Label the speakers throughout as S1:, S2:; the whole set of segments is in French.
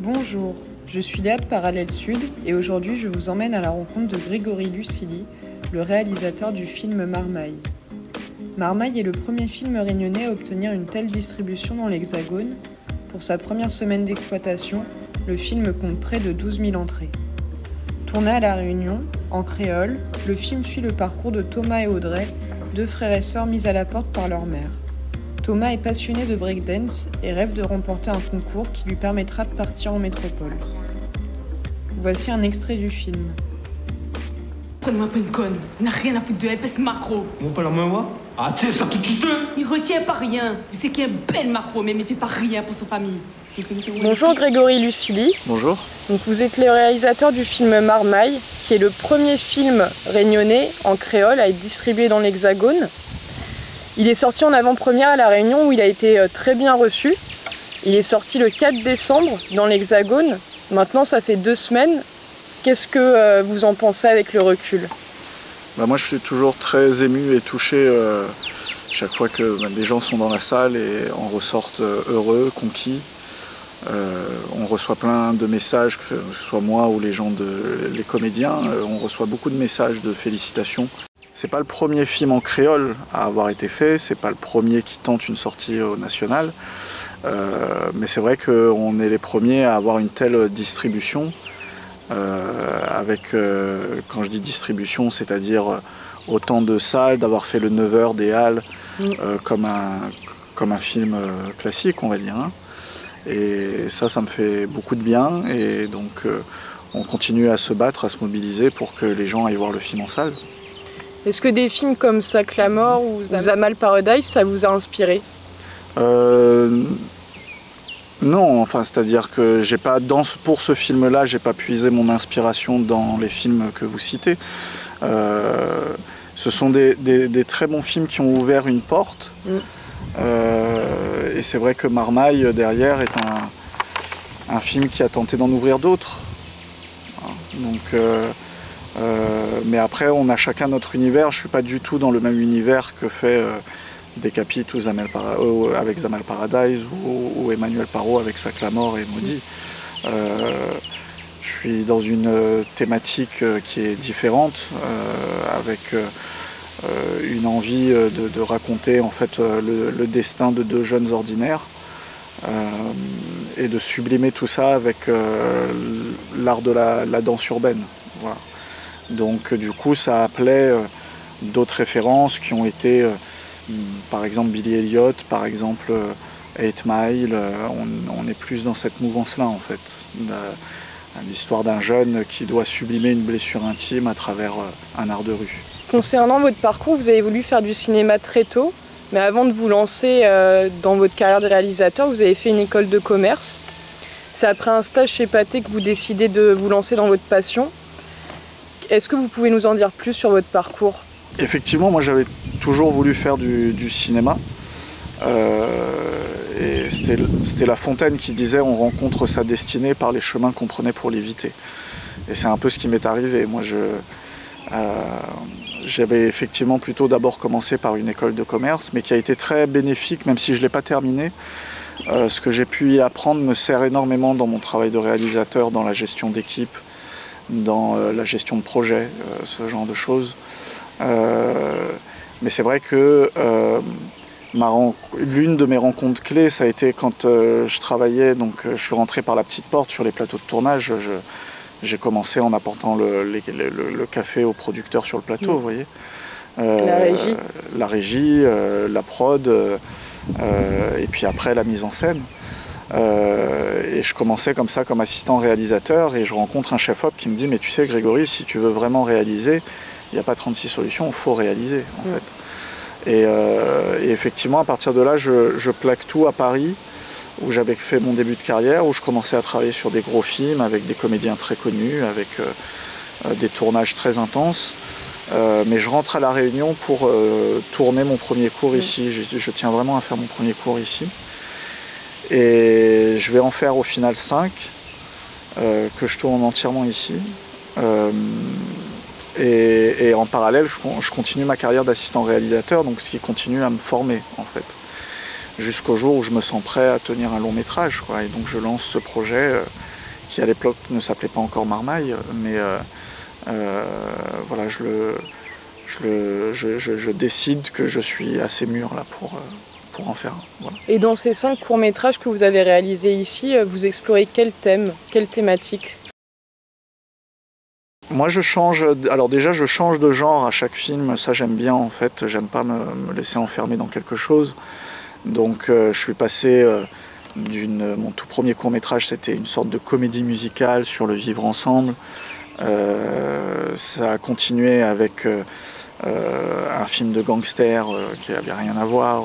S1: Bonjour, je suis Léa de Parallèle Sud et aujourd'hui je vous emmène à la rencontre de Grégory Lucili, le réalisateur du film Marmaille. Marmaille est le premier film réunionnais à obtenir une telle distribution dans l'Hexagone. Pour sa première semaine d'exploitation, le film compte près de 12 000 entrées. Tourné à La Réunion, en créole, le film suit le parcours de Thomas et Audrey, deux frères et sœurs mis à la porte par leur mère. Thomas est passionné de breakdance et rêve de remporter un concours qui lui permettra de partir en métropole. Voici un extrait du film.
S2: Prenez-moi pas une conne, on n'a rien à foutre de elle, parce macro.
S3: Mon pas la main, moi. Ah, tiens, ça tout de suite.
S2: Il retient pas rien. Je sais qu'il y a un bel macro, mais il fait pas rien pour sa famille.
S1: Bonjour Grégory Lucili.
S4: Bonjour.
S1: Donc vous êtes le réalisateur du film Marmaille, qui est le premier film réunionnais en créole à être distribué dans l'Hexagone. Il est sorti en avant-première à La Réunion où il a été très bien reçu. Il est sorti le 4 décembre dans l'Hexagone. Maintenant, ça fait 2 semaines. Qu'est-ce que vous en pensez avec le recul ?
S4: Moi, je suis toujours très ému et touché chaque fois que des gens sont dans la salle et en ressortent heureux, conquis. On reçoit plein de messages, que ce soit moi ou les comédiens. On reçoit beaucoup de messages de félicitations. C'est pas le premier film en créole à avoir été fait, c'est pas le premier qui tente une sortie au national, mais c'est vrai qu'on est les premiers à avoir une telle distribution, quand je dis distribution, c'est-à-dire autant de salles, d'avoir fait le 9h des Halles comme un film classique, on va dire. Hein. Et ça me fait beaucoup de bien, et donc on continue à se battre, à se mobiliser pour que les gens aillent voir le film en salle.
S1: Est-ce que des films comme Sac la mort ou Zamal Paradise, ça vous a inspiré ?
S4: Non, enfin, c'est-à-dire que pour ce film-là, j'ai pas puisé mon inspiration dans les films que vous citez. Ce sont des très bons films qui ont ouvert une porte. Et c'est vrai que Marmaille, derrière, est un film qui a tenté d'en ouvrir d'autres. Donc, mais après, on a chacun notre univers. Je ne suis pas du tout dans le même univers que fait Décapite ou avec Zamal Paradise ou Emmanuel Parot avec Sac la mort et Maudit. Je suis dans une thématique qui est différente, avec une envie de raconter en fait le destin de 2 jeunes ordinaires et de sublimer tout ça avec l'art de la danse urbaine. Voilà. Donc du coup ça appelait d'autres références qui ont été par exemple Billy Elliot, par exemple 8 Mile, on est plus dans cette mouvance-là en fait. L'histoire d'un jeune qui doit sublimer une blessure intime à travers un art de rue.
S1: Concernant votre parcours, vous avez voulu faire du cinéma très tôt, mais avant de vous lancer dans votre carrière de réalisateur, vous avez fait une école de commerce. C'est après un stage chez Pathé que vous décidez de vous lancer dans votre passion. Est-ce que vous pouvez nous en dire plus sur votre parcours ?
S4: Effectivement, moi j'avais toujours voulu faire du cinéma. Et c'était La Fontaine qui disait « on rencontre sa destinée par les chemins qu'on prenait pour l'éviter ». Et c'est un peu ce qui m'est arrivé. Moi, j'avais effectivement plutôt d'abord commencé par une école de commerce, mais qui a été très bénéfique, même si je ne l'ai pas terminée. Ce que j'ai pu y apprendre me sert énormément dans mon travail de réalisateur, dans la gestion d'équipe, dans la gestion de projet, ce genre de choses. Mais c'est vrai que l'une de mes rencontres clés, ça a été quand je travaillais, donc je suis rentré par la petite porte sur les plateaux de tournage. J'ai commencé en apportant le café aux producteurs sur le plateau, vous voyez. La régie, la prod, et puis après la mise en scène. Et je commençais comme ça, comme assistant réalisateur, et je rencontre un chef-op qui me dit « mais tu sais Grégory, si tu veux vraiment réaliser, il n'y a pas 36 solutions, il faut réaliser en fait ». Et effectivement, à partir de là, je plaque tout à Paris, où j'avais fait mon début de carrière, où je commençais à travailler sur des gros films avec des comédiens très connus, avec des tournages très intenses. Mais je rentre à La Réunion pour tourner mon premier cours ici. Je tiens vraiment à faire mon premier cours ici. Et je vais en faire au final 5, que je tourne entièrement ici. Et en parallèle, je continue ma carrière d'assistant réalisateur, donc ce qui continue à me former en fait. jusqu'au jour où je me sens prêt à tenir un long métrage, quoi. Et donc je lance ce projet qui à l'époque ne s'appelait pas encore Marmaille, mais voilà, je décide que je suis assez mûr là pour en faire un. Voilà.
S1: Et dans ces 5 courts-métrages que vous avez réalisés ici, vous explorez quel thème, quelle thématique?
S4: Moi je change de genre à chaque film, ça j'aime bien en fait, j'aime pas me laisser enfermer dans quelque chose. Donc je suis passé mon tout premier court-métrage, c'était une sorte de comédie musicale sur le vivre ensemble. Ça a continué avec un film de gangster qui n'avait rien à voir,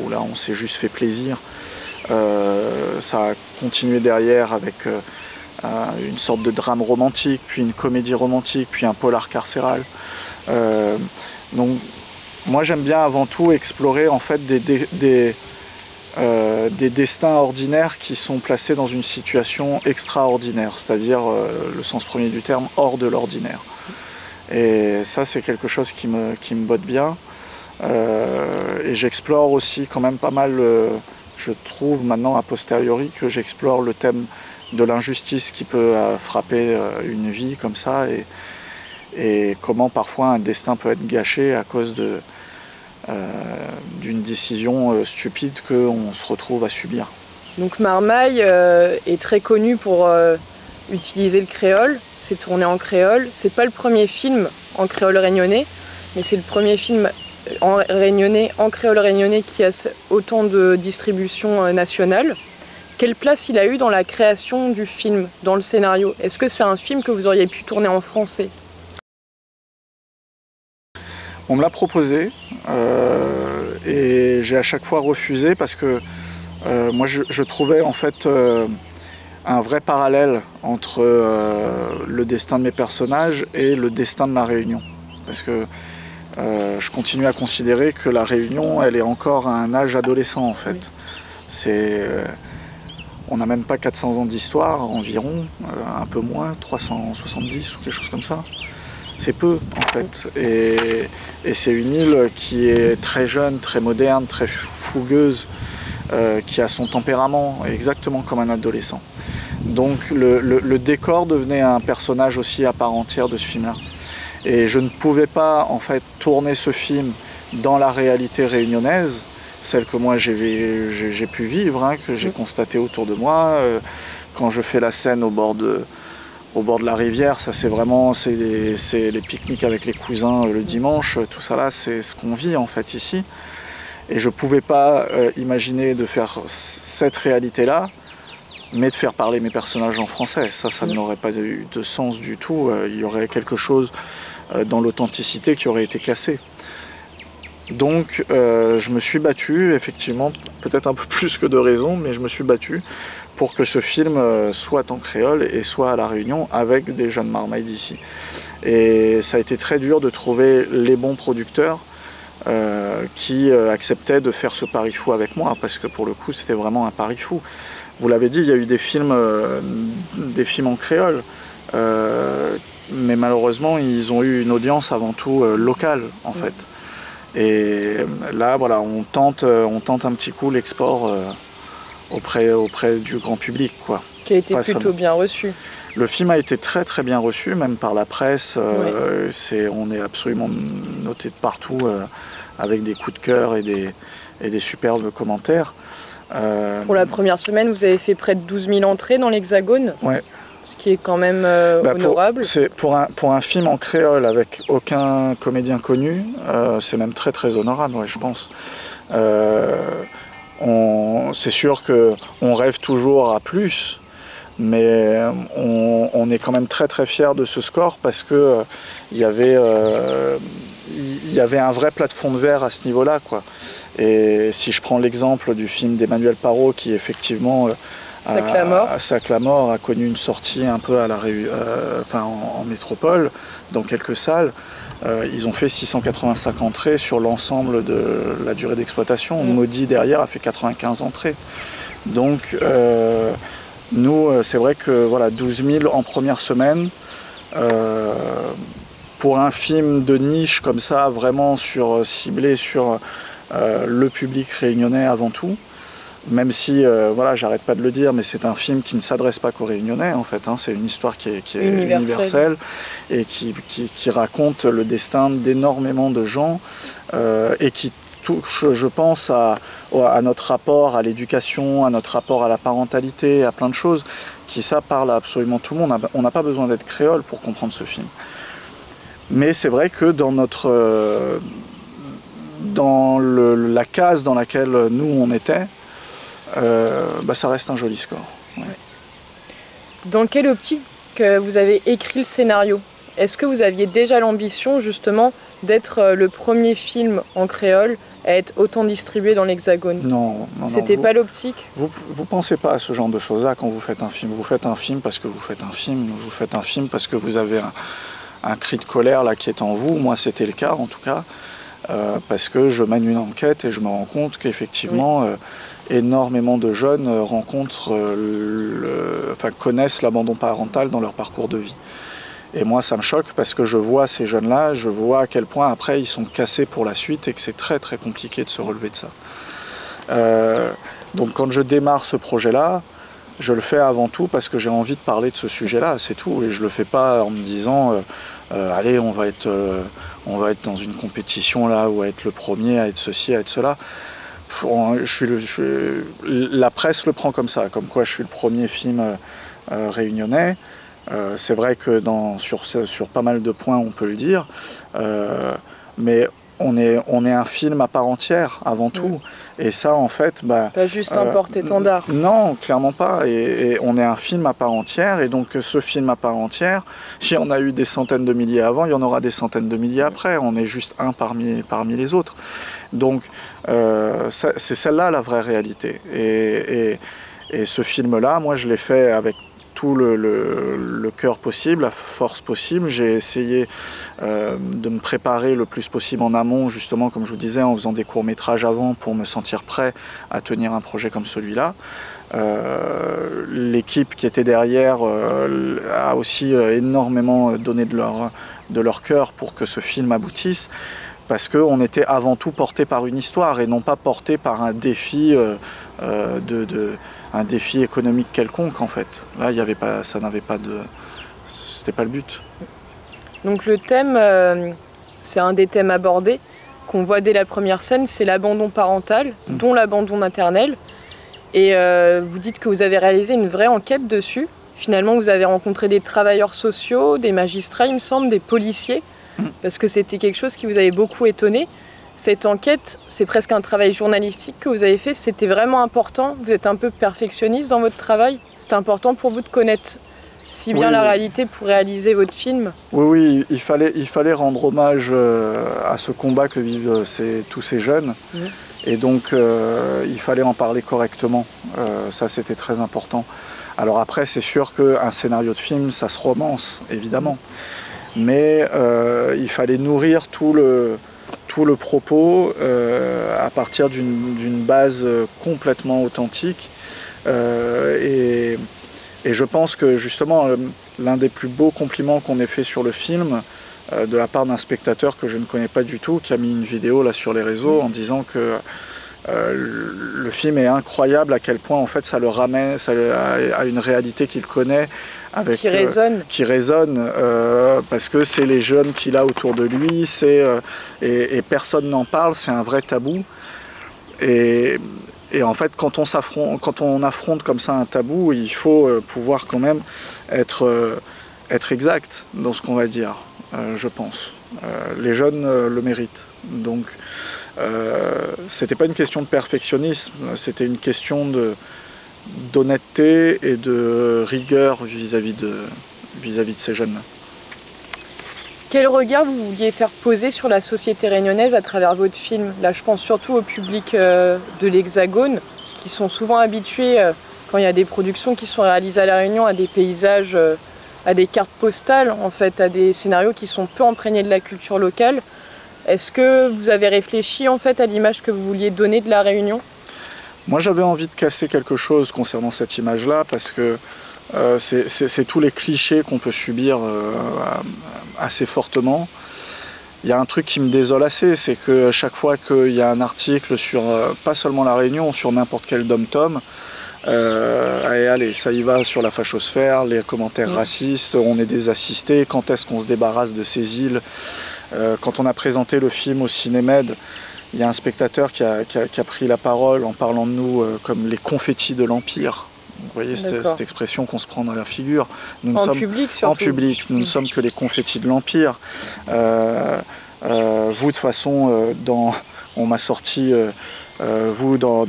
S4: où là on s'est juste fait plaisir. Ça a continué derrière avec une sorte de drame romantique, puis une comédie romantique, puis un polar carcéral. Donc moi j'aime bien avant tout explorer en fait des destins ordinaires qui sont placés dans une situation extraordinaire, c'est-à-dire le sens premier du terme, hors de l'ordinaire. Et ça c'est quelque chose qui me botte bien. Et j'explore aussi quand même pas mal, je trouve maintenant a posteriori que j'explore le thème de l'injustice qui peut frapper une vie comme ça et comment parfois un destin peut être gâché à cause d'une décision stupide qu'on se retrouve à subir.
S1: Donc Marmaille est très connu pour utiliser le créole, c'est tourné en créole. C'est pas le premier film en créole réunionnais, mais c'est le premier film en créole réunionnais qui a autant de distribution nationale. Quelle place il a eu dans la création du film, dans le scénario? Est-ce que c'est un film que vous auriez pu tourner en français?
S4: On me l'a proposé et j'ai à chaque fois refusé parce que moi je trouvais en fait un vrai parallèle entre le destin de mes personnages et le destin de ma Réunion. Parce que je continue à considérer que la Réunion, elle est encore à un âge adolescent en fait. C'est... On n'a même pas 400 ans d'histoire environ, un peu moins, 370 ou quelque chose comme ça. C'est peu en fait. Et c'est une île qui est très jeune, très moderne, très fougueuse, qui a son tempérament exactement comme un adolescent. Donc le décor devenait un personnage aussi à part entière de ce film-là. Et je ne pouvais pas en fait tourner ce film dans la réalité réunionnaise, celle que moi j'ai pu vivre, hein, que j'ai constaté autour de moi. Quand je fais la scène au bord de la rivière, ça c'est vraiment les pique-niques avec les cousins le dimanche, tout ça là c'est ce qu'on vit en fait ici. Et je ne pouvais pas imaginer de faire cette réalité-là, mais de faire parler mes personnages en français. Ça n'aurait pas eu de sens du tout. Il y aurait quelque chose dans l'authenticité qui aurait été cassé. Donc je me suis battu, effectivement, peut-être un peu plus que de raison, mais je me suis battu pour que ce film soit en créole et soit à La Réunion avec des jeunes Marmailles d'ici. Et ça a été très dur de trouver les bons producteurs qui acceptaient de faire ce pari fou avec moi, parce que pour le coup c'était vraiment un pari fou. Vous l'avez dit, il y a eu des films en créole, mais malheureusement ils ont eu une audience avant tout locale en fait. Et là voilà, on tente un petit coup l'export auprès du grand public, quoi.
S1: Qui a été plutôt bien reçu.
S4: Le film a été très très bien reçu, même par la presse. On est absolument noté de partout avec des coups de cœur et des superbes commentaires.
S1: Pour la première semaine, vous avez fait près de 12 000 entrées dans l'Hexagone, ce qui est quand même honorable.
S4: Pour un film en créole avec aucun comédien connu, c'est même très très honorable, je pense. C'est sûr qu'on rêve toujours à plus, mais on est quand même très très fiers de ce score parce que il y avait un vrai plafond de verre à ce niveau-là, quoi. Et si je prends l'exemple du film d'Emmanuel Parot qui effectivement Sac la mort a connu une sortie un peu en métropole, dans quelques salles, ils ont fait 685 entrées sur l'ensemble de la durée d'exploitation. Maudit derrière a fait 95 entrées. Donc nous, c'est vrai que voilà, 12 000 en première semaine, pour un film de niche comme ça, vraiment ciblé sur le public réunionnais avant tout, Même si, voilà, j'arrête pas de le dire, mais c'est un film qui ne s'adresse pas qu'aux Réunionnais, en fait. Hein. C'est une histoire qui est universelle et qui raconte le destin d'énormément de gens et qui touche, je pense, à notre rapport à l'éducation, à notre rapport à la parentalité, à plein de choses, qui, ça, parle à absolument tout le monde. On n'a pas besoin d'être créole pour comprendre ce film. Mais c'est vrai que dans la case dans laquelle nous, on était, ça reste un joli score. Ouais.
S1: Dans quelle optique vous avez écrit le scénario? Est-ce que vous aviez déjà l'ambition justement d'être le premier film en créole à être autant distribué dans l'Hexagone?
S4: Non.
S1: C'était pas l'optique?
S4: Vous pensez pas à ce genre de choses-là quand vous faites un film. Vous faites un film parce que vous faites un film. Vous faites un film parce que vous avez un cri de colère là qui est en vous. Moi, c'était le cas en tout cas. Parce que je mène une enquête et je me rends compte qu'effectivement, énormément de jeunes connaissent l'abandon parental dans leur parcours de vie. Et moi, ça me choque parce que je vois ces jeunes-là, je vois à quel point après ils sont cassés pour la suite et que c'est très très compliqué de se relever de ça. Donc quand je démarre ce projet-là, je le fais avant tout parce que j'ai envie de parler de ce sujet-là, c'est tout. Et je le fais pas en me disant allez, on va être dans une compétition là, ou à être le premier, à être ceci, à être cela. La presse le prend comme ça, comme quoi je suis le premier film réunionnais. C'est vrai que sur pas mal de points on peut le dire, mais on est un film à part entière avant tout. Et ça, en fait,
S1: pas juste un porte-étendard.
S4: Non, clairement pas. Et on est un film à part entière. Et donc ce film à part entière, il y en a eu des centaines de milliers avant, il y en aura des centaines de milliers après. On est juste un parmi les autres. Donc c'est celle-là la vraie réalité. Et ce film-là, moi, je l'ai fait avec tout le cœur possible, la force possible. J'ai essayé de me préparer le plus possible en amont, justement, comme je vous disais, en faisant des courts-métrages avant pour me sentir prêt à tenir un projet comme celui-là. L'équipe qui était derrière a aussi énormément donné de leur cœur pour que ce film aboutisse, parce qu'on était avant tout porté par une histoire et non pas porté par un défi un défi économique quelconque en fait. Là, c'était pas le but.
S1: Donc le thème, c'est un des thèmes abordés qu'on voit dès la première scène, c'est l'abandon parental, dont l'abandon maternel. Et vous dites que vous avez réalisé une vraie enquête dessus. Finalement, vous avez rencontré des travailleurs sociaux, des magistrats, il me semble, des policiers, parce que c'était quelque chose qui vous avait beaucoup étonné. Cette enquête, c'est presque un travail journalistique que vous avez fait. C'était vraiment important. Vous êtes un peu perfectionniste dans votre travail. C'était important pour vous de connaître si bien la réalité pour réaliser votre film.
S4: Oui, il fallait rendre hommage à ce combat que vivent tous ces jeunes. Et donc, il fallait en parler correctement. Ça, c'était très important. Alors après, c'est sûr qu'un scénario de film, ça se romance, évidemment. Mais il fallait nourrir tout le propos à partir d'une base complètement authentique. Et je pense que justement, l'un des plus beaux compliments qu'on ait fait sur le film, de la part d'un spectateur que je ne connais pas du tout, qui a mis une vidéo là sur les réseaux en disant que le film est incroyable, à quel point en fait ça le ramène à une réalité qu'il connaît, qui résonne parce que c'est les jeunes qu'il a autour de lui, et personne n'en parle, c'est un vrai tabou. Et en fait, quand on affronte comme ça un tabou, il faut pouvoir quand même être exact dans ce qu'on va dire, je pense. Les jeunes le méritent. Donc, c'était pas une question de perfectionnisme, c'était une question d'honnêteté et de rigueur vis-à-vis de ces jeunes-là.
S1: Quel regard vous vouliez faire poser sur la société réunionnaise à travers votre film? Là, je pense surtout au public de l'Hexagone, qui sont souvent habitués, quand il y a des productions qui sont réalisées à La Réunion, à des paysages, à des cartes postales, en fait, à des scénarios qui sont peu imprégnés de la culture locale. Est-ce que vous avez réfléchi en fait à l'image que vous vouliez donner de La Réunion?
S4: Moi, j'avais envie de casser quelque chose concernant cette image-là, parce que c'est tous les clichés qu'on peut subir assez fortement. y a un truc qui me désole assez, c'est que chaque fois qu'il y a un article sur, pas seulement La Réunion, sur n'importe quel dom-tom, allez, ça y va sur la fachosphère, les commentaires racistes, on est des assistés, quand est-ce qu'on se débarrasse de ces îles? Quand on a présenté le film au Cinémed, il y a un spectateur qui a pris la parole en parlant de nous comme les confettis de l'Empire. Vous voyez cette expression qu'on se prend dans la figure. Nous
S1: en public surtout.
S4: En public, nous ne sommes que les confettis de l'Empire. Vous, de toute façon, on m'a sorti, vous, dans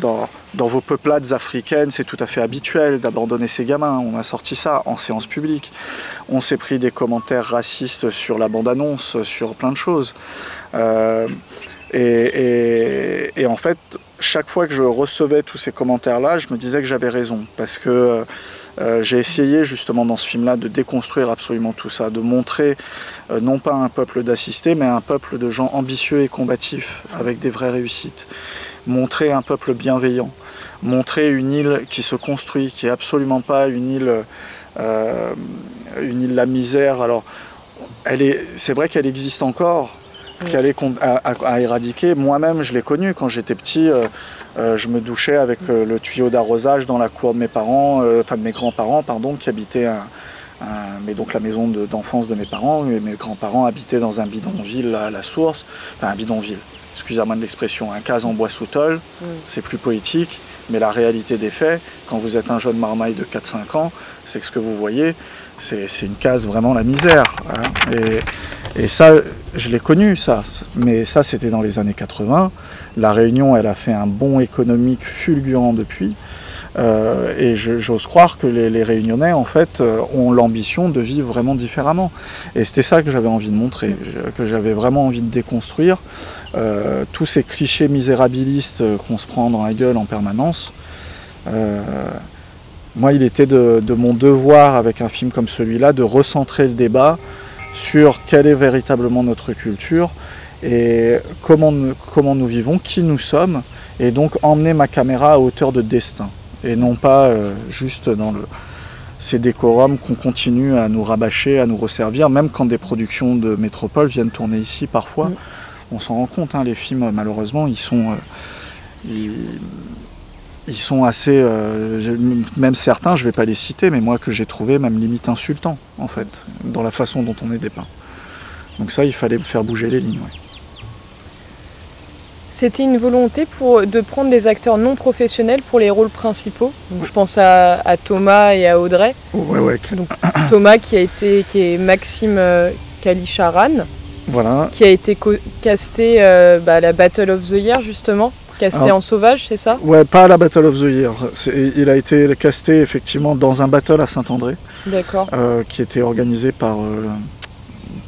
S4: vos peuplades africaines, c'est tout à fait habituel d'abandonner ces gamins. On a sorti ça en séance publique. On s'est pris des commentaires racistes sur la bande-annonce, sur plein de choses. Et en fait, chaque fois que je recevais tous ces commentaires-là, je me disais que j'avais raison. Parce que j'ai essayé justement dans ce film-là de déconstruire absolument tout ça, de montrer non pas un peuple d'assistés, mais un peuple de gens ambitieux et combatifs, avec des vraies réussites. Montrer un peuple bienveillant. Montrer une île qui se construit, qui n'est absolument pas une île la misère. Alors, c'est vrai qu'elle existe encore, qu'elle est à éradiquer. Moi-même, je l'ai connue quand j'étais petit. Je me douchais avec le tuyau d'arrosage dans la cour de mes parents, enfin de mes grands-parents, pardon, qui habitaient mais donc la maison d'enfance de mes parents. Et mes grands-parents habitaient dans un bidonville à la source, enfin un bidonville. Excusez-moi de l'expression, un case en bois sous tôle, c'est plus poétique, mais la réalité des faits, quand vous êtes un jeune marmaille de 4-5 ans, c'est que ce que vous voyez, c'est une case vraiment la misère. Hein. Et ça, je l'ai connu, ça, mais ça c'était dans les années 80. La Réunion, elle a fait un bond économique fulgurant depuis. Et j'ose croire que les Réunionnais, en fait, ont l'ambition de vivre vraiment différemment. Et c'était ça que j'avais envie de montrer, que j'avais vraiment envie de déconstruire. Tous ces clichés misérabilistes qu'on se prend dans la gueule en permanence. Moi, il était de mon devoir, avec un film comme celui-là, de recentrer le débat sur quelle est véritablement notre culture et comment nous vivons, qui nous sommes, et donc emmener ma caméra à hauteur de destin. Et non pas juste dans ces décorums qu'on continue à nous rabâcher, à nous resservir, même quand des productions de métropole viennent tourner ici parfois. On s'en rend compte, hein, les films, malheureusement, ils sont assez, même certains, je ne vais pas les citer, mais moi que j'ai trouvé même limite insultants, en fait, dans la façon dont on est dépeint. Donc ça, il fallait faire bouger les lignes. Ouais.
S1: C'était une volonté de prendre des acteurs non professionnels pour les rôles principaux. Donc, je pense à Thomas et à Audrey.
S4: Ouais.
S1: Donc, Thomas qui est Maxime Kalicharan,
S4: voilà.
S1: Qui a été casté à la Battle of the Year justement, casté en sauvage, c'est ça? Ouais,
S4: pas à la Battle of the Year. Il a été casté effectivement dans un battle à Saint-André.
S1: D'accord.
S4: Qui était organisé par,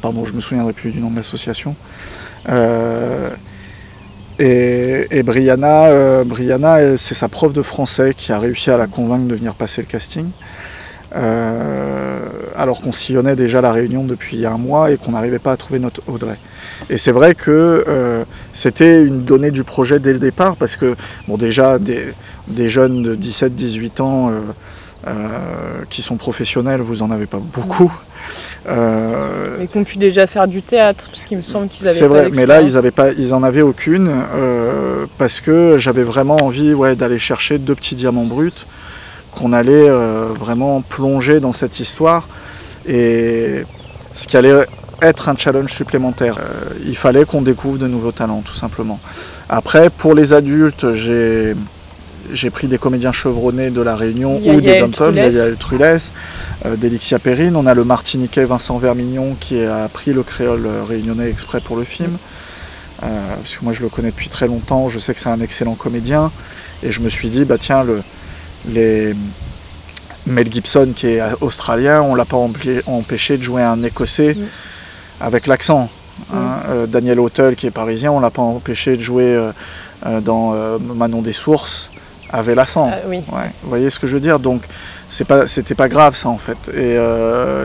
S4: pardon, je me souviendrai plus du nom de l'association. Et Brianna, c'est sa prof de français qui a réussi à la convaincre de venir passer le casting. Alors qu'on sillonnait déjà la Réunion depuis un mois et qu'on n'arrivait pas à trouver notre Audrey. Et c'est vrai que c'était une donnée du projet dès le départ, parce que bon, déjà des jeunes de 17-18 ans qui sont professionnels, vous n'en avez pas beaucoup.
S1: Mais qui ont pu déjà faire du théâtre, parce qu'il me semble qu'ils avaient.
S4: C'est vrai, mais là ils n'en avaient aucune, parce que j'avais vraiment envie d'aller chercher 2 petits diamants bruts, qu'on allait vraiment plonger dans cette histoire, et ce qui allait être un challenge supplémentaire. Il fallait qu'on découvre de nouveaux talents, tout simplement. Après, pour les adultes, j'ai pris des comédiens chevronnés de La Réunion ou des dom-toms, Yael Trulès, d'Elixia Perrine. On a le Martiniquais Vincent Vermignon qui a appris le créole réunionnais exprès pour le film. Parce que moi je le connais depuis très longtemps, je sais que c'est un excellent comédien. Et je me suis dit, tiens, Mel Gibson qui est australien, on ne l'a pas empêché de jouer un Écossais avec l'accent. Daniel Auteuil qui est parisien, on ne l'a pas empêché de jouer dans Manon des Sources avec l'accent.
S1: Oui.
S4: Ouais, vous voyez ce que je veux dire? Donc c'était pas grave ça en fait. Et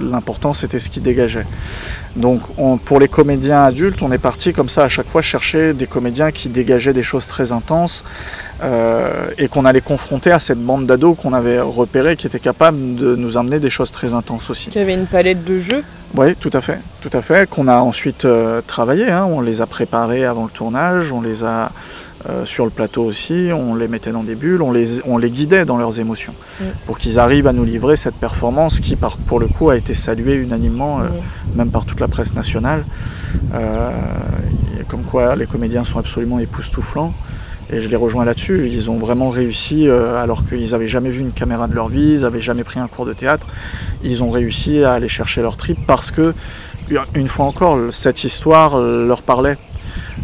S4: l'important c'était ce qui dégageait. Donc pour les comédiens adultes, on est parti comme ça à chaque fois chercher des comédiens qui dégageaient des choses très intenses, et qu'on allait confronter à cette bande d'ados qu'on avait repérée, qui était capable de nous amener des choses très intenses aussi.
S1: Qui avait une palette de jeux.
S4: Oui, tout à fait, qu'on a ensuite travaillé, hein. On les a préparés avant le tournage, on les a sur le plateau aussi, on les mettait dans des bulles, on les guidait dans leurs émotions, pour qu'ils arrivent à nous livrer cette performance qui, pour le coup, a été saluée unanimement, même par toute la presse nationale, comme quoi les comédiens sont absolument époustouflants. Et je les rejoins là-dessus, ils ont vraiment réussi, alors qu'ils n'avaient jamais vu une caméra de leur vie, ils n'avaient jamais pris un cours de théâtre, ils ont réussi à aller chercher leur trip parce que, une fois encore, cette histoire leur parlait.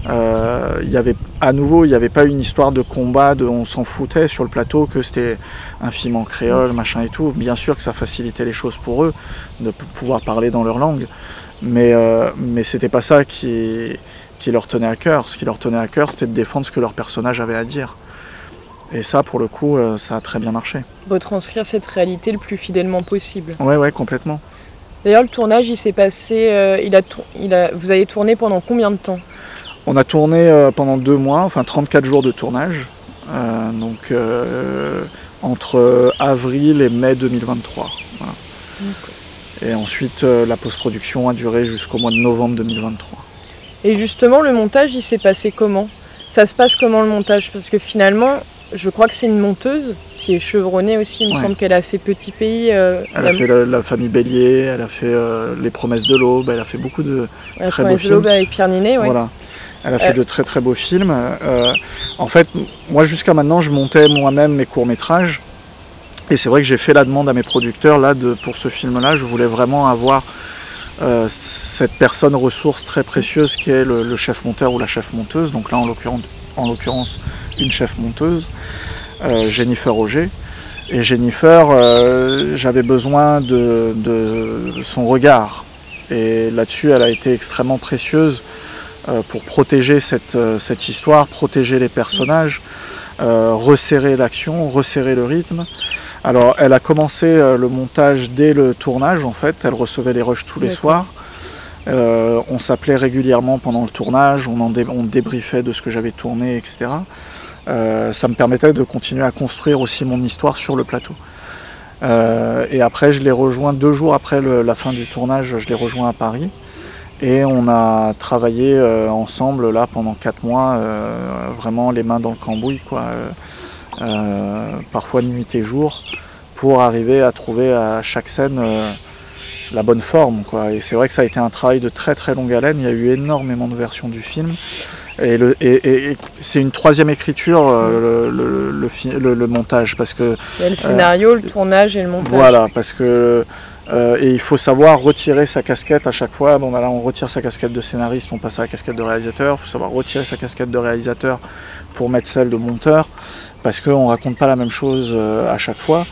S4: Il n'y avait pas une histoire de combat, on s'en foutait sur le plateau, que c'était un film en créole, machin et tout. Bien sûr que ça facilitait les choses pour eux, de pouvoir parler dans leur langue, mais c'était pas ça qui leur tenait à cœur. Ce qui leur tenait à cœur, c'était de défendre ce que leur personnage avait à dire. Et ça, pour le coup, ça a très bien marché.
S1: Retranscrire cette réalité le plus fidèlement possible.
S4: Ouais, complètement.
S1: D'ailleurs, le tournage, il s'est passé... vous avez tourné pendant combien de temps ?
S4: On a tourné pendant 2 mois, enfin 34 jours de tournage, entre avril et mai 2023. Voilà. Et ensuite, la post-production a duré jusqu'au mois de novembre 2023.
S1: Et justement, le montage, il s'est passé comment ? Ça se passe comment le montage ? Parce que finalement, je crois que c'est une monteuse qui est chevronnée aussi. Il me semble qu'elle a fait Petit Pays. Elle
S4: a fait la famille Bélier, elle a fait Les Promesses de l'Aube, elle a fait beaucoup de très beaux films.
S1: Les Promesses de l'Aube avec Pierre Ninet, ouais.
S4: Voilà. Elle a fait de très très beaux films. En fait, moi jusqu'à maintenant, je montais moi-même mes courts-métrages. Et c'est vrai que j'ai fait la demande à mes producteurs là, pour ce film-là. Je voulais vraiment avoir cette personne ressource très précieuse qui est le chef monteur ou la chef monteuse. Donc là, en l'occurrence, une chef monteuse, Jennifer Auger. Et Jennifer, j'avais besoin de son regard. Et là-dessus, elle a été extrêmement précieuse pour protéger cette histoire, protéger les personnages, resserrer l'action, resserrer le rythme. Alors, elle a commencé le montage dès le tournage, en fait. Elle recevait les rushs tous les soirs. On s'appelait régulièrement pendant le tournage, on débriefait de ce que j'avais tourné, etc. Ça me permettait de continuer à construire aussi mon histoire sur le plateau. Et après, je l'ai rejoint 2 jours après la fin du tournage, je l'ai rejoint à Paris. Et on a travaillé ensemble là pendant 4 mois, vraiment les mains dans le cambouis, quoi. Parfois nuit et jour, pour arriver à trouver à chaque scène la bonne forme, quoi. Et c'est vrai que ça a été un travail de très très longue haleine, il y a eu énormément de versions du film. Et c'est une 3e écriture, le montage, parce que...
S1: Il y a le scénario, le tournage et le montage.
S4: Voilà, parce que... et il faut savoir retirer sa casquette à chaque fois. Bon, là, on retire sa casquette de scénariste, on passe à la casquette de réalisateur. Il faut savoir retirer sa casquette de réalisateur pour mettre celle de monteur, parce qu'on ne raconte pas la même chose à chaque fois.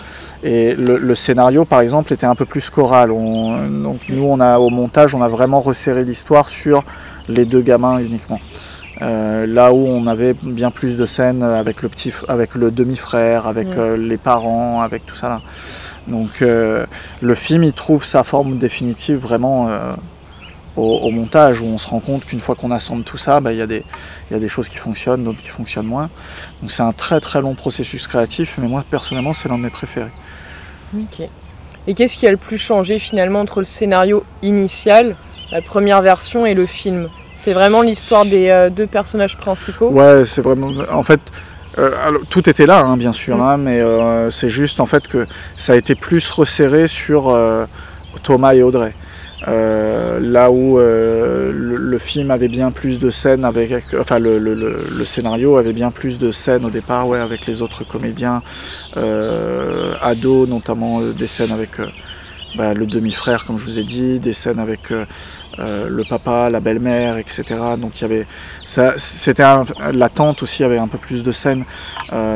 S4: Et le scénario, par exemple, était un peu plus choral. Donc nous, au montage, on a vraiment resserré l'histoire sur les 2 gamins uniquement. Là où on avait bien plus de scènes avec le demi-frère, avec les parents, avec tout ça là. Donc le film, il trouve sa forme définitive vraiment au montage, où on se rend compte qu'une fois qu'on assemble tout ça, il y a des choses qui fonctionnent, d'autres qui fonctionnent moins. Donc c'est un très très long processus créatif, mais moi personnellement c'est l'un de mes préférés.
S1: Ok. Et qu'est-ce qui a le plus changé finalement entre le scénario initial, la première version, et le film ? C'est vraiment l'histoire des 2 personnages principaux ?
S4: Ouais, c'est vraiment... En fait, alors, tout était là, hein, bien sûr, hein, mais c'est juste en fait que ça a été plus resserré sur Thomas et Audrey. Là où le film avait bien plus de scènes le scénario avait bien plus de scènes au départ, avec les autres comédiens ados, notamment des scènes avec le demi-frère, comme je vous ai dit, des scènes avec le papa, la belle-mère, etc. Donc il y avait la tante aussi avait un peu plus de scènes.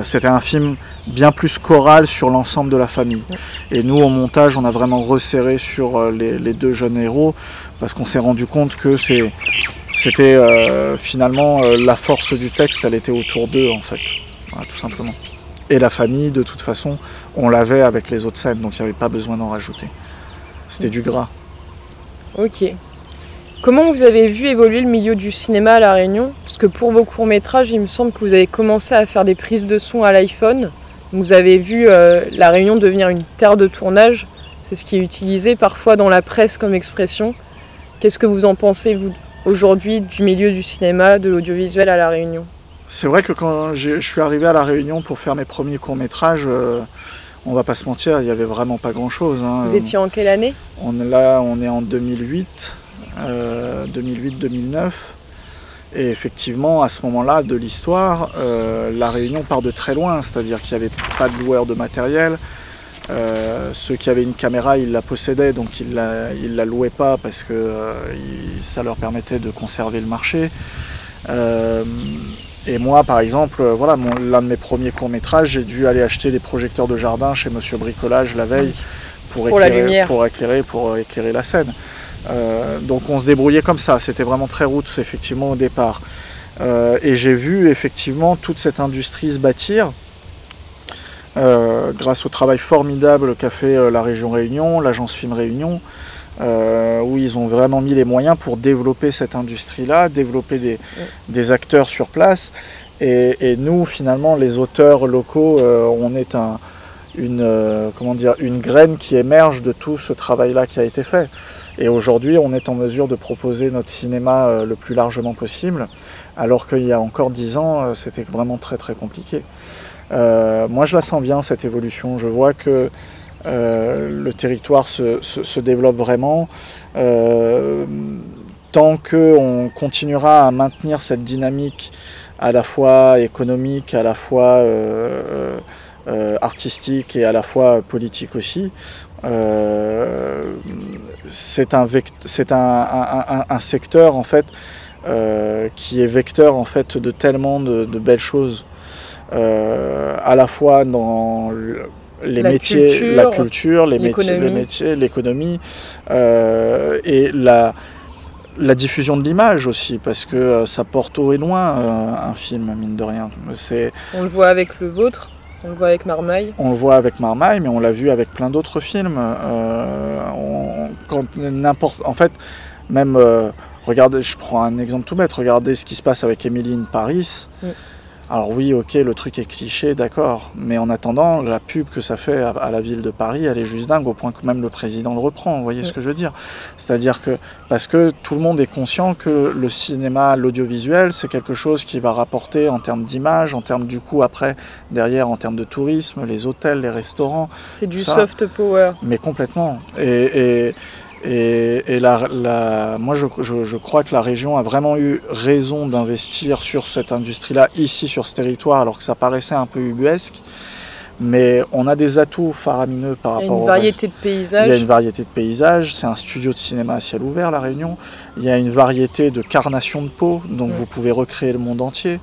S4: C'était un film bien plus choral sur l'ensemble de la famille. Et nous, au montage, on a vraiment resserré sur les 2 jeunes héros, parce qu'on s'est rendu compte que c'était finalement la force du texte, elle était autour d'eux en fait, voilà, tout simplement. Et la famille, de toute façon, on l'avait avec les autres scènes, donc il n'y avait pas besoin d'en rajouter. C'était du gras.
S1: Ok. Comment vous avez vu évoluer le milieu du cinéma à La Réunion? Parce que pour vos courts-métrages, il me semble que vous avez commencé à faire des prises de son à l'iPhone. Vous avez vu La Réunion devenir une terre de tournage. C'est ce qui est utilisé parfois dans la presse comme expression. Qu'est-ce que vous en pensez, vous, aujourd'hui, du milieu du cinéma, de l'audiovisuel à La Réunion?
S4: C'est vrai que quand je suis arrivé à La Réunion pour faire mes premiers courts-métrages, on va pas se mentir, il n'y avait vraiment pas grand-chose. Hein.
S1: Vous étiez en quelle année?
S4: On est en 2008. 2008-2009, et effectivement à ce moment-là de l'histoire, La Réunion part de très loin, c'est-à-dire qu'il n'y avait pas de loueurs de matériel, ceux qui avaient une caméra ils la possédaient, donc ils la louaient pas parce que ça leur permettait de conserver le marché. Et moi par exemple, voilà, l'un de mes premiers courts-métrages, j'ai dû aller acheter des projecteurs de jardin chez Monsieur Bricolage la veille pour éclairer la scène. Donc on se débrouillait comme ça, c'était vraiment très roots effectivement au départ. Et j'ai vu effectivement toute cette industrie se bâtir grâce au travail formidable qu'a fait la région Réunion, l'agence Film Réunion, où ils ont vraiment mis les moyens pour développer cette industrie-là, développer des acteurs sur place. Et nous finalement les auteurs locaux, on est une graine qui émerge de tout ce travail-là qui a été fait. Et aujourd'hui, on est en mesure de proposer notre cinéma le plus largement possible, alors qu'il y a encore 10 ans, c'était vraiment très très compliqué. Moi, je la sens bien, cette évolution. Je vois que le territoire se développe vraiment. Tant qu'on continuera à maintenir cette dynamique à la fois économique, à la fois artistique et à la fois politique aussi, c'est un secteur en fait qui est vecteur en fait de tellement de belles choses, à la fois dans les métiers, la culture, les métiers, l'économie, et la diffusion de l'image aussi, parce que ça porte haut et loin un film, mine de rien.
S1: On le voit avec le vôtre. On le voit avec Marmaille.
S4: On le voit avec Marmaille, mais on l'a vu avec plein d'autres films. En fait, même, regardez, je prends un exemple tout bête, regardez ce qui se passe avec Emily in Paris. Oui. Alors oui, ok, le truc est cliché, d'accord, mais en attendant, la pub que ça fait à la ville de Paris, elle est juste dingue, au point que même le président le reprend, vous voyez ce que je veux dire? C'est-à-dire que, parce que tout le monde est conscient que le cinéma, l'audiovisuel, c'est quelque chose qui va rapporter en termes d'image, en termes du coup après, derrière, en termes de tourisme, les hôtels, les restaurants.
S1: C'est du soft power.
S4: Mais complètement. Moi je crois que la région a vraiment eu raison d'investir sur cette industrie-là, ici sur ce territoire, alors que ça paraissait un peu ubuesque. Mais on a des atouts faramineux par rapport au reste.
S1: Il y a une variété de paysages.
S4: C'est un studio de cinéma à ciel ouvert, La Réunion. Il y a une variété de carnations de peau, donc vous pouvez recréer le monde entier.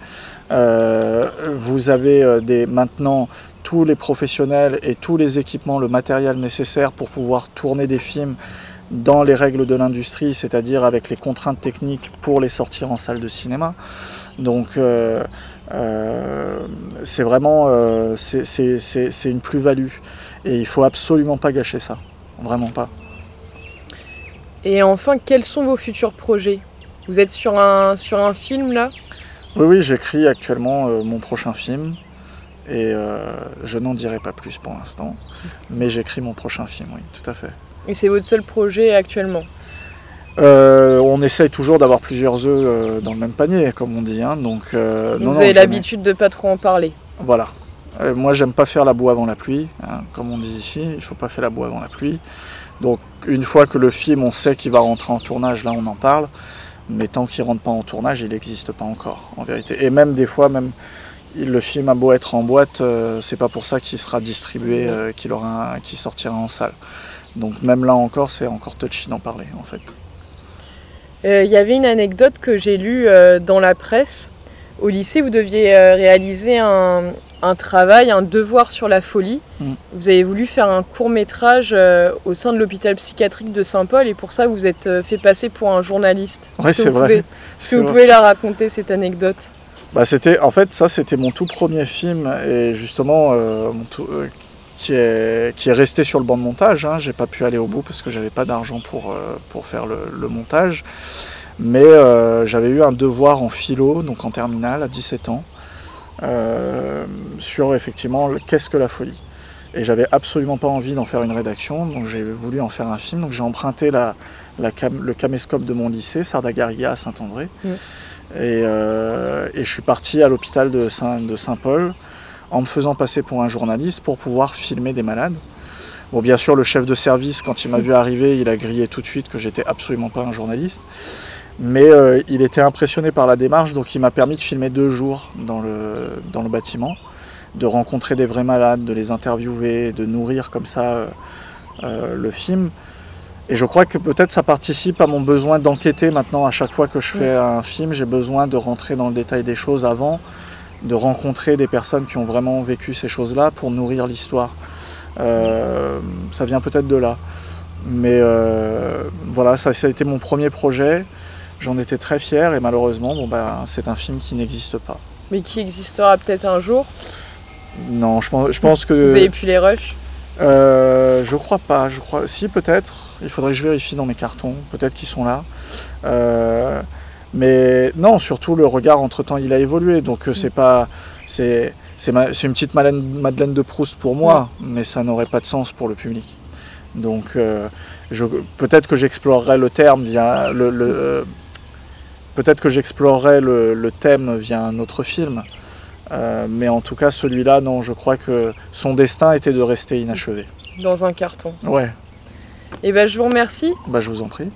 S4: Vous avez maintenant tous les professionnels et tous les équipements, le matériel nécessaire pour pouvoir tourner des films dans les règles de l'industrie, c'est-à-dire avec les contraintes techniques pour les sortir en salle de cinéma. Donc c'est vraiment c'est une plus-value et il faut absolument pas gâcher ça, vraiment pas.
S1: Et enfin, quels sont vos futurs projets? Vous êtes sur un film là?
S4: Oui, j'écris actuellement mon prochain film et je n'en dirai pas plus pour l'instant, mais j'écris mon prochain film, oui, tout à fait.
S1: Et c'est votre seul projet actuellement?
S4: On essaye toujours d'avoir plusieurs œufs dans le même panier, comme on dit. Hein, donc
S1: vous avez l'habitude de pas trop en parler.
S4: Voilà. Moi, j'aime pas faire la boue avant la pluie, hein, comme on dit ici. Il faut pas faire la boue avant la pluie. Donc, une fois que le film, on sait qu'il va rentrer en tournage, là, on en parle. Mais tant qu'il rentre pas en tournage, il n'existe pas encore, en vérité. Et même des fois, même le film a beau être en boîte, c'est pas pour ça qu'il sera distribué, qu'il sortira en salle. Donc même là encore, c'est encore touchy d'en parler en fait.
S1: Il y avait une anecdote que j'ai lue dans la presse. Au lycée, vous deviez réaliser un travail, un devoir sur la folie. Vous avez voulu faire un court-métrage au sein de l'hôpital psychiatrique de Saint-Paul et pour ça, vous êtes fait passer pour un journaliste.
S4: Oui, c'est vrai.
S1: Est-ce que vous pouvez la raconter, cette anecdote?
S4: En fait, ça, c'était mon tout premier film et justement, qui est resté sur le banc de montage. J'ai pas pu aller au bout parce que j'avais pas d'argent pour faire le montage. Mais j'avais eu un devoir en philo, donc en terminale, à 17 ans, sur effectivement qu'est-ce que la folie. Et j'avais absolument pas envie d'en faire une rédaction, donc j'ai voulu en faire un film. Donc j'ai emprunté le caméscope de mon lycée, Sardagariga à Saint-André. Et je suis parti à l'hôpital de Saint-Paul en me faisant passer pour un journaliste pour pouvoir filmer des malades. Bon, bien sûr, le chef de service, quand il m'a vu arriver, il a grillé tout de suite que j'étais absolument pas un journaliste. Mais il était impressionné par la démarche, donc il m'a permis de filmer 2 jours dans le bâtiment, de rencontrer des vrais malades, de les interviewer, de nourrir comme ça le film. Et je crois que peut-être ça participe à mon besoin d'enquêter maintenant. À chaque fois que je fais un film, j'ai besoin de rentrer dans le détail des choses avant, de rencontrer des personnes qui ont vraiment vécu ces choses-là pour nourrir l'histoire. Ça vient peut-être de là. Mais voilà, ça a été mon premier projet. J'en étais très fier et malheureusement, c'est un film qui n'existe pas.
S1: Mais qui existera peut-être un jour?
S4: Non, je pense que...
S1: Vous avez pu les rushs?
S4: Je crois pas. Si, peut-être. Il faudrait que je vérifie dans mes cartons. Peut-être qu'ils sont là. Mais non, surtout le regard entre-temps, il a évolué. Donc c'est une petite Madeleine de Proust pour moi, mais ça n'aurait pas de sens pour le public. Donc peut-être que j'explorerai le terme via peut-être que j'explorerai le thème via un autre film. Mais en tout cas, celui-là, non, je crois que son destin était de rester inachevé.
S1: Dans un carton.
S4: Ouais.
S1: Et je vous remercie.
S4: Je vous en prie.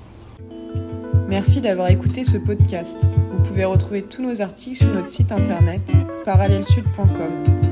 S1: Merci d'avoir écouté ce podcast. Vous pouvez retrouver tous nos articles sur notre site internet parallelsud.com.